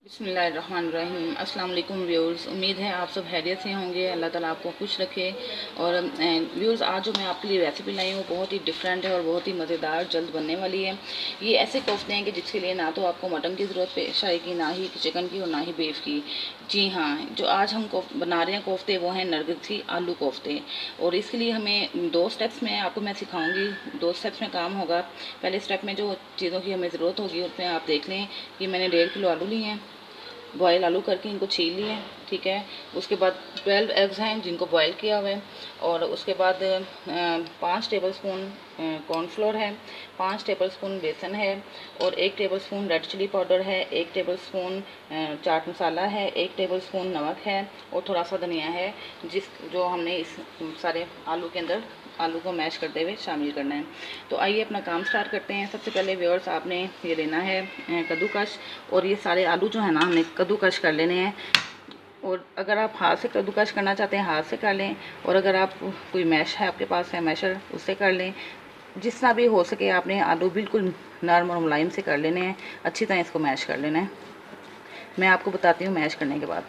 बिस्मिल्लाहिर्रहमानिर्रहीम। अस्सलाम वालेकुम व्यूअर्स, उम्मीद है आप सब खैरियत से होंगे। अल्लाह ताला आपको खुश रखे। और व्यूअर्स, आज जो मैं आपके लिए रेसिपी लाई हूँ बहुत ही डिफरेंट है और बहुत ही मज़ेदार जल्द बनने वाली है। ये ऐसे कोफ्ते हैं कि जिसके लिए ना तो आपको मटन की ज़रूरत पेश आएगी, ना ही चिकन की और ना ही बीफ की। जी हाँ, जो आज हम बना रहे हैं कोफ्ते वो हैं नरगिसी आलू कोफ्ते। और इसके लिए हमें दो स्टेप्स में आपको मैं सिखाऊंगी, दो स्टेप्स में काम होगा। पहले स्टेप में जो चीज़ों की हमें ज़रूरत होगी उसमें आप देख लें कि मैंने 1.5 किलो आलू लिए हैं, बॉयल आलू करके इनको छील लिए, ठीक है। उसके बाद 12 एग्स हैं जिनको बॉयल किया हुआ है। और उसके बाद 5 टेबल स्पून कॉर्नफ्लोर है, 5 टेबल स्पून बेसन है, और 1 tablespoon red chilli powder है, 1 टेबल स्पून चाट मसाला है, 1 टेबल स्पून नमक है, और थोड़ा सा धनिया है जो हमने इस सारे आलू के अंदर आलू को मैश करते हुए शामिल करना है। तो आइए अपना काम स्टार्ट करते हैं। सबसे पहले व्यूअर्स, आपने ये लेना है कद्दूकश, और ये सारे आलू जो है ना हमने कद्दूकश कर लेने हैं। और अगर आप हाथ से कद्दूकश करना चाहते हैं हाथ से कर लें, और अगर आप कोई मैश है आपके पास है मैशर, उससे कर लें। जिस तरह भी हो सके आपने आलू बिल्कुल नरम और मुलायम से कर लेने हैं, अच्छी तरह इसको मैश कर लेना है। मैं आपको बताती हूँ मैश करने के बाद।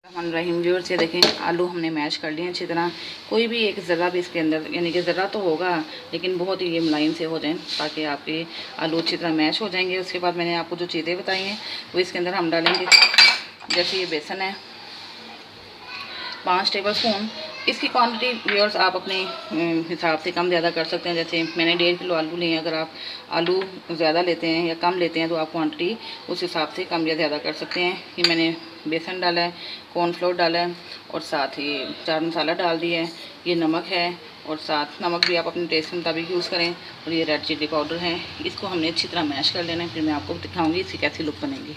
रहीम व्यूअर्स, ये देखें आलू हमने मैश कर लिए अच्छी तरह। कोई भी एक ज़रा भी इसके अंदर, यानी कि ज़रा तो होगा लेकिन बहुत ही ये मुलायम से हो जाए ताकि आपके आलू अच्छी तरह मैश हो जाएंगे। उसके बाद मैंने आपको जो चीज़ें बताई हैं वो इसके अंदर हम डालेंगे। जैसे ये बेसन है 5 टेबल स्पून। इसकी क्वांटिटी व्यूअर्स आप अपने हिसाब से कम ज़्यादा कर सकते हैं। जैसे मैंने 1.5 किलो आलू लिए हैं, अगर आप आलू ज़्यादा लेते हैं या कम लेते हैं तो आप क्वांटिटी उस हिसाब से कम या ज़्यादा कर सकते हैं। ये मैंने बेसन डाला है, कॉर्नफ्लोर डाला है, और साथ ही चाट मसाला डाल दिया है, ये नमक है, और साथ नमक भी आप अपने टेस्ट के मुताबिक यूज़ करें, और ये रेड चिली पाउडर है। इसको हमने अच्छी तरह मैश कर लेना है, फिर मैं आपको दिखाऊँगी इसकी कैसी लुक बनेगी।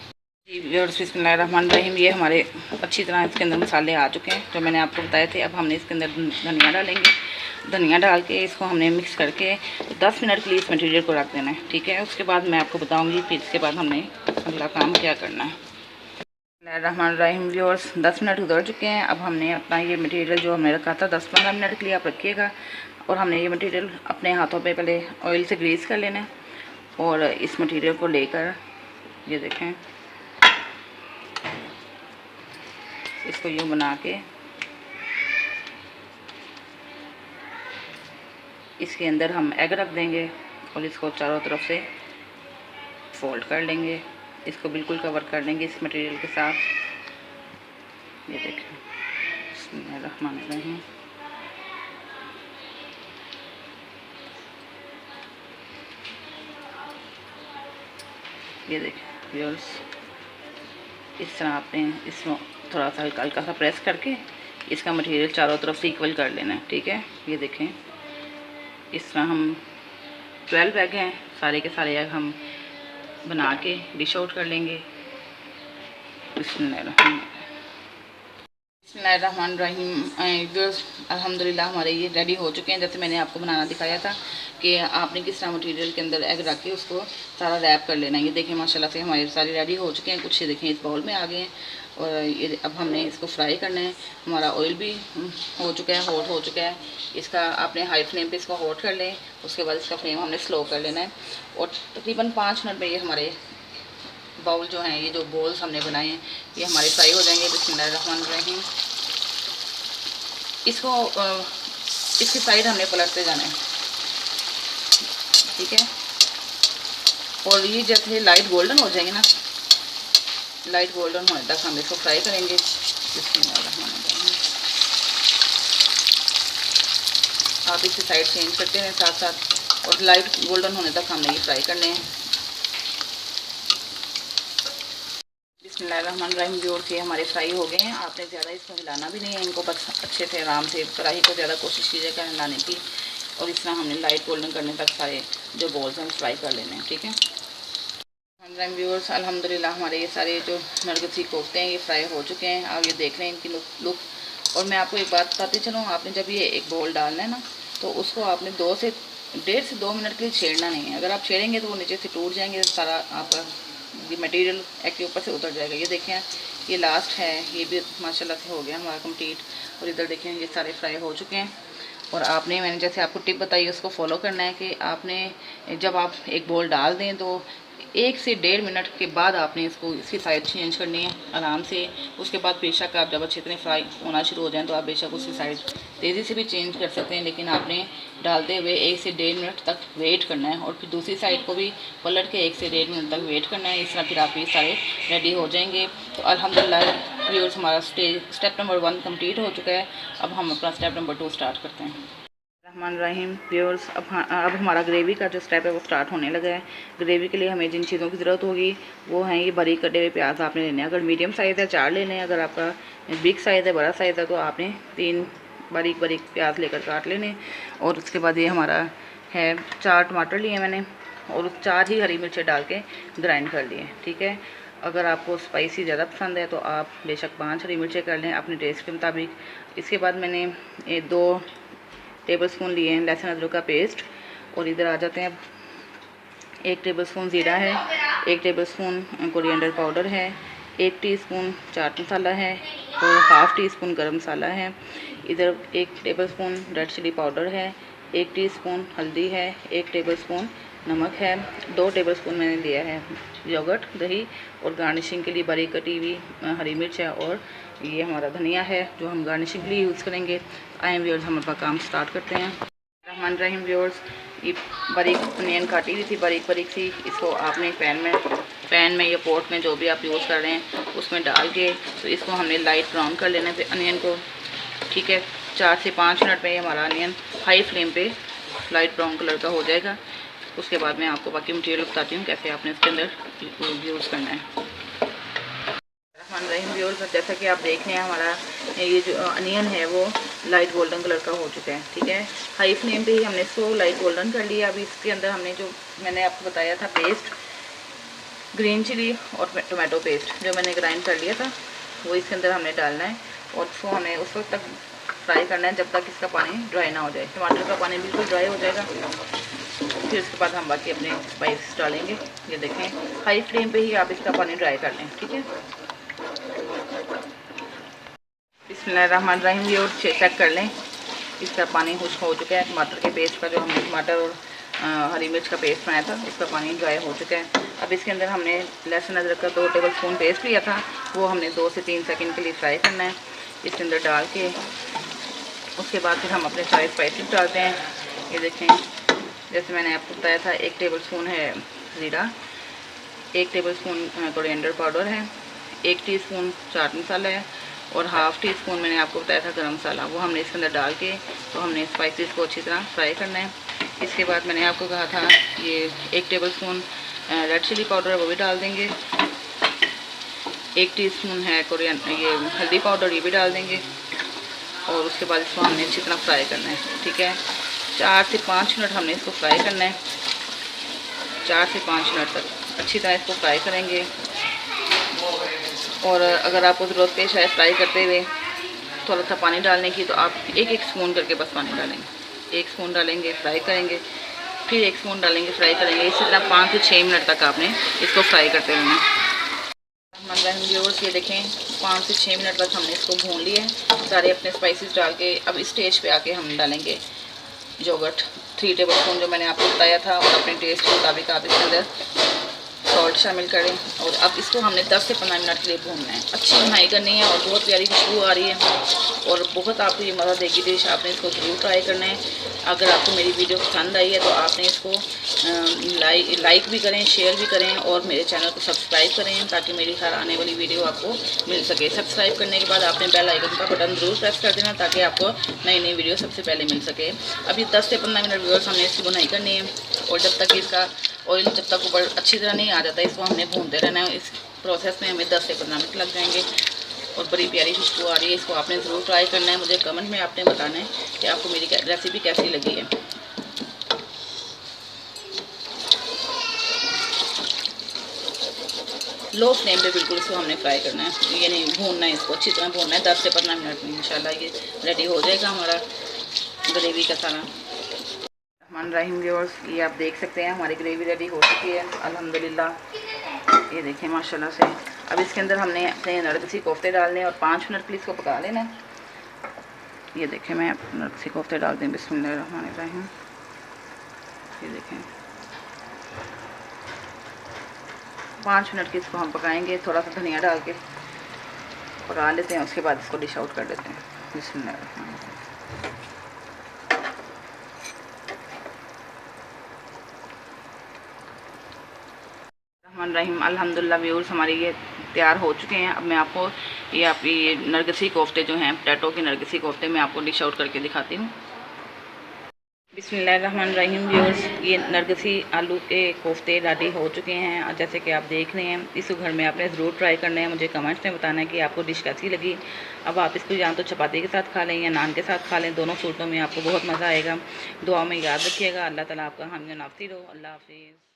जी व्यूअर्स, बिस्मिल्लाहिर्रहमानिर्रहीम, ये हमारे अच्छी तरह इसके अंदर मसाले आ चुके हैं जो मैंने आपको बताए थे। अब हमने इसके अंदर धनिया डालेंगे। धनिया डाल के इसको हमने मिक्स करके 10 मिनट के लिए इस मटेरियल को रख देना है, ठीक है। उसके बाद मैं आपको बताऊंगी फिर इसके बाद हमने अगला काम क्या करना है। बिस्मिल्लाहिर्रहमानिर्रहीम व्यूअर्स, 10 मिनट गुजर चुके हैं। अब हमने अपना ये मटेरियल जो हमने रखा था 10-15 मिनट के लिए आप रखिएगा, और हमने ये मटेरियल अपने हाथों पे पहले ऑयल से ग्रीस कर लेना है। और इस मटेरियल को लेकर ये देखें, इसको यूँ बना के इसके अंदर हम एग रख देंगे, और इसको चारों तरफ से फोल्ड कर लेंगे। इसको बिल्कुल कवर कर लेंगे इस मटेरियल के साथ। ये देखें, बिस्मिल्लाहिर्रहमानिर्रहीम। ये देखें व्यूअर्स, इस तरह आपने इसमें थोड़ा सा हल्का हल्का सा प्रेस करके इसका मटेरियल चारों तरफ से इक्वल कर लेना है, ठीक है। ये देखें, इस तरह हम 12 एग हैं, सारे के सारे एग हम बना के डिश आउट कर लेंगे। बिस्मिल्लाहिर्रहमानिर्रहीम व्यूअर्स, अल्हम्दुलिल्लाह हमारे ये रेडी हो चुके हैं। जैसे मैंने आपको बनाना दिखाया था कि आपने किस तरह मटेरियल के अंदर एग रख के उसको सारा रैप कर लेना है। ये देखें माशाल्लाह से हमारे सारे रेडी हो चुके हैं। कुछ देखें इस बाउल में आ गए हैं, और ये अब हमने इसको फ्राई करना है। हमारा ऑयल भी हो चुका है, हॉट हो चुका है। इसका आपने हाई फ्लेम पे इसको हॉट कर लें, उसके बाद इसका फ्लेम हमने स्लो कर लेना है, और तकरीबन 5 मिनट में ये हमारे बाउल जो हैं, ये जो बॉल्स हमने बनाए हैं, ये हमारे फ्राई हो जाएंगे। बिस्मिल्लाहिर्रहमानिर्रहीम, इसको इसकी साइड हमने पलटते जाना है, ठीक है। और ये जैसे लाइट गोल्डन हो जाएंगे ना, लाइट गोल्डन होने तक हम इसको फ्राई करेंगे। बिस्मिल्लाहिर्रहमानिर्रहीम, आप इसकी साइड चेंज करते हैं साथ साथ, और लाइट गोल्डन होने तक हमने ये फ्राई करने हैं। बिस्मिल्लाहिर्रहमानिर्रहीम व्यूअर्स, ये हमारे फ्राई हो गए हैं। आपने ज़्यादा इसको हिलाना भी नहीं है, इनको बस अच्छे से आराम से कढ़ाई को ज़्यादा कोशिश कीजिएगा हिलाने की। और इस तरह हमने लाइट गोल्डन करने तक सारे जो बॉल्स हैं फ्राई कर लेने हैं, ठीक है। व्यूअर्स, अल्हम्दुलिल्लाह हमारे ये सारे जो नरगिसी कोफ्ते हैं ये फ्राई हो चुके हैं। आप ये देख लें इनकी लुक। और मैं आपको एक बात बताती चलूँ, आपने जब ये एक बॉल डालना है ना, तो उसको आपने 1.5 से 2 मिनट के लिए छेड़ना नहीं है। अगर आप छेड़ेंगे तो वो नीचे से टूट जाएंगे, सारा आपका ये मटेरियल एक के ऊपर से उतर जाएगा। ये देखें, ये लास्ट है, ये भी माशाल्लाह से हो गया हमारा कंप्लीट। और इधर देखें ये सारे फ्राई हो चुके हैं। और आपने, मैंने जैसे आपको टिप बताई उसको फॉलो करना है कि आपने जब आप एक बॉल डाल दें तो 1 से 1.5 मिनट के बाद आपने इसको इसकी साइड चेंज करनी है आराम से। उसके बाद बेशक आप जब अच्छे तरह फ्राई होना शुरू हो जाएं तो आप बेशक उसकी साइड तेज़ी से भी चेंज कर सकते हैं, लेकिन आपने डालते हुए 1 से 1.5 मिनट तक वेट करना है और फिर दूसरी साइड को भी पलट के 1 से 1.5 मिनट तक वेट करना है। इस तरह फिर आपके सारे रेडी हो जाएंगे। तो अल्हम्दुलिल्लाह व्यूअर्स, हमारा स्टेप नंबर 1 कंप्लीट हो चुका है। अब हम अपना स्टेप नंबर 2 स्टार्ट करते हैं। रहमान रहीम व्यूअर्स, अब हमारा ग्रेवी का जो स्टेप है वो स्टार्ट होने लगा है। ग्रेवी के लिए हमें जिन चीज़ों की ज़रूरत होगी वो हैं ये बारीक कटे हुए प्याज आपने लेने हैं। अगर मीडियम साइज़ है 4 लेने हैं, अगर आपका बिग साइज़ है बड़ा साइज़ है तो आपने 3 बारीक बारीक प्याज लेकर काट लेने। और उसके बाद ये हमारा है 4 टमाटर लिए मैंने और 4 ही हरी मिर्चें डाल के ग्राइंड कर लिए, ठीक है। अगर आपको स्पाइसी ज़्यादा पसंद है तो आप बेशक 5 हरी मिर्चें कर लें अपने टेस्ट के मुताबिक। इसके बाद मैंने 2 टेबल स्पून लिए हैं लहसुन अदरक का पेस्ट। और इधर आ जाते हैं, अब 1 टेबल स्पून ज़ीरा है, 1 टेबल स्पून कोरिएंडर पाउडर है, 1 टीस्पून चाट मसाला है और हाफ़ टी स्पून गर्म मसाला है। इधर 1 tablespoon red chilli powder है, 1 टीस्पून हल्दी है, 1 टेबल स्पून नमक है, 2 टेबल स्पून मैंने लिया है योगर्ट दही और गार्निशिंग के लिए बारीक कटी हुई हरी मिर्च है और ये हमारा धनिया है जो हम गार्निशिंग के लिए यूज़ करेंगे। आए व्यूअर्स, हम अपना काम स्टार्ट करते हैं। रहमान रहीम व्यूअर्स, ये बारीक अनियन काटी हुई थी बारीक बारीक सी, इसको आपने पैन में या पॉट में जो भी आप यूज़ कर रहे हैं उसमें डाल के तो इसको हमने लाइट ब्राउन कर लेना है अनियन को, ठीक है। 4 से 5 मिनट में हमारा अनियन हाई फ्लेम पे लाइट ब्राउन कलर का हो जाएगा। उसके बाद मैं आपको बाकी मटेरियल बताती हूँ कैसे आपने इसके अंदर यूज़ करना है। रहमान रहीम व्यूअर्स, जैसा कि आप देख रहे हैं हमारा ये जो अनियन है वो लाइट गोल्डन कलर का हो चुका है, ठीक है। हाई फ्लेम पे ही हमने इसको लाइट गोल्डन कर लिया। अभी इसके अंदर हमने जो मैंने आपको बताया था पेस्ट, ग्रीन चिली और टोमेटो पेस्ट जो मैंने ग्राइंड कर लिया था वो इसके अंदर हमने डालना है और इसको हमें उस वक्त तक फ्राई करना है जब तक इसका पानी ड्राई ना हो जाए। टमाटर का पानी बिल्कुल ड्राई हो जाएगा, फिर उसके बाद हम बाकी अपने स्पाइस डालेंगे। ये देखें, हाई फ्लेम पे ही आप इसका पानी ड्राई कर लें, ठीक है। बिस्मिल्लाहिर्रहमानिर्रहीम, ये और चेक कर लें इसका पानी खुश्क हो चुका है। टमाटर के पेस्ट का जो हमने टमाटर और हरी मिर्च का पेस्ट बनाया था उसका पानी ड्राई हो चुका है। अब इसके अंदर हमने लहसुन अदरक का 2 टेबल स्पून पेस्ट लिया था वो हमने 2 से 3 सेकंड के लिए फ्राई करना है इसके अंदर डाल के। उसके बाद फिर हम अपने सारे स्पाइसेस डालते हैं। ये देखें, जैसे मैंने आपको बताया था 1 टेबल स्पून है ज़ीरा, 1 टेबल स्पून कोरिएंडर पाउडर है, 1 टीस्पून चाट मसाला है और हाफ़ टी स्पून मैंने आपको बताया था गरम मसाला, वो हमने इसके अंदर डाल के तो हमने स्पाइसेस को अच्छी तरह फ्राई करना है। इसके बाद मैंने आपको कहा था ये 1 tablespoon red chilli powder है वो भी डाल देंगे, 1 टीस्पून है ये हल्दी पाउडर ये भी डाल देंगे और उसके बाद इसको हमने अच्छी तरह फ्राई करना है, ठीक है। 4 से 5 मिनट हमने इसको फ्राई करना है, 4 से 5 मिनट तक अच्छी तरह इसको फ्राई करेंगे। और अगर आपको ज़रूरत पेश है फ्राई करते हुए थोड़ा सा पानी डालने की तो आप 1-1 स्पून करके बस पानी डालेंगे। 1 स्पून डालेंगे, फ्राई करेंगे, फिर 1 स्पून डालेंगे, फ्राई करेंगे। इसी तरह 5 से 6 मिनट तक आपने इसको फ्राई करते रहना। व्यूअर्स, ये देखें 5 से 6 मिनट तक हमने इसको भून लिया है सारे अपने स्पाइसेस डाल के। अब इस स्टेज पे आके हम डालेंगे योगर्ट 3 टेबल स्पून जो मैंने आपको बताया था और अपने टेस्ट के मुताबिक आप इसके अंदर सॉल्ट शामिल करें। और अब इसको हमने 10 से 15 मिनट के लिए भूनना है। अच्छी भुनाई करनी है और बहुत प्यारी खुशबू आ रही है और बहुत आपको ये मज़ा देगी डिश। आपने इसको ज़रूर ट्राई करना है। अगर आपको मेरी वीडियो पसंद आई है तो आपने इसको लाइक भी करें, शेयर भी करें और मेरे चैनल को सब्सक्राइब करें ताकि मेरी हर आने वाली वीडियो आपको मिल सके। सब्सक्राइब करने के बाद आपने बेल आइकन का बटन ज़रूर प्रेस कर देना ताकि आपको नई नई वीडियो सबसे पहले मिल सके। अभी 10 से 15 मिनट व्यूअर्स हमने इसकी बुनाई करनी है और जब तक इसका ऑयल जब तक ऊपर अच्छी तरह नहीं आ जाता इसको हमने भूनते रहना है। इस प्रोसेस में हमें 10 से 15 मिनट लग जाएंगे और बड़ी प्यारी खुशबू आ रही है। इसको आपने ज़रूर ट्राई करना है। मुझे कमेंट में आपने बताना है कि आपको मेरी रेसिपी कैसी लगी है। लो फ्लेम पे बिल्कुल इसको हमने फ्राई करना है, ये नहीं भूनना है, इसको अच्छी तरह भूनना है। 10 से 15 मिनट में इंशाल्लाह ये रेडी हो जाएगा हमारा ग्रेवी का सारा। रहमान रहीम व्यूअर्स, ये आप देख सकते हैं हमारी ग्रेवी रेडी हो चुकी है अल्हम्दुलिल्लाह। ये देखें माशाल्लाह से। अब इसके अंदर हमने अपने नरगिसी कोफ्ते डालने और 5 मिनट के लिए इसको पका लेना है। ये देखें मैं नरगिसी कोफ्ते डाल दें, बिस्मिल्लाहिर्रहमानिर्रहीम। ये देखें 5 मिनट की इसको हम पकाएंगे। थोड़ा सा धनिया डाल के पका लेते हैं, उसके बाद इसको डिश आउट कर देते हैं। बिस्मिल्लाह। रहीम अल्हम्दुलिल्लाह व्यूअर्स, हमारे ये तैयार हो चुके हैं। अब मैं आपको ये नरगिसी कोफ्ते जो हैं, पोटैटो के नरगिसी कोफ्ते, मैं आपको डिश आउट करके दिखाती हूँ। बिस्मिल्लाहिर्रहमानिर्रहीम व्यूअर्स, ये नरगिसी आलू के कोफ्ते रेडी हो चुके हैं। जैसे कि आप देख रहे हैं, इस घर में आपने ज़रूर ट्राई करना है। मुझे कमेंट्स में बताना है कि आपको डिश कैसी लगी। अब आप इसको या तो चपाती के साथ खा लें या नान के साथ खा लें, दोनों सूरतों में आपको बहुत मज़ा आएगा। दुआ में याद रखिएगा। अल्लाह ताला आपका हामी नासिर हो। अल्लाह हाफिज़।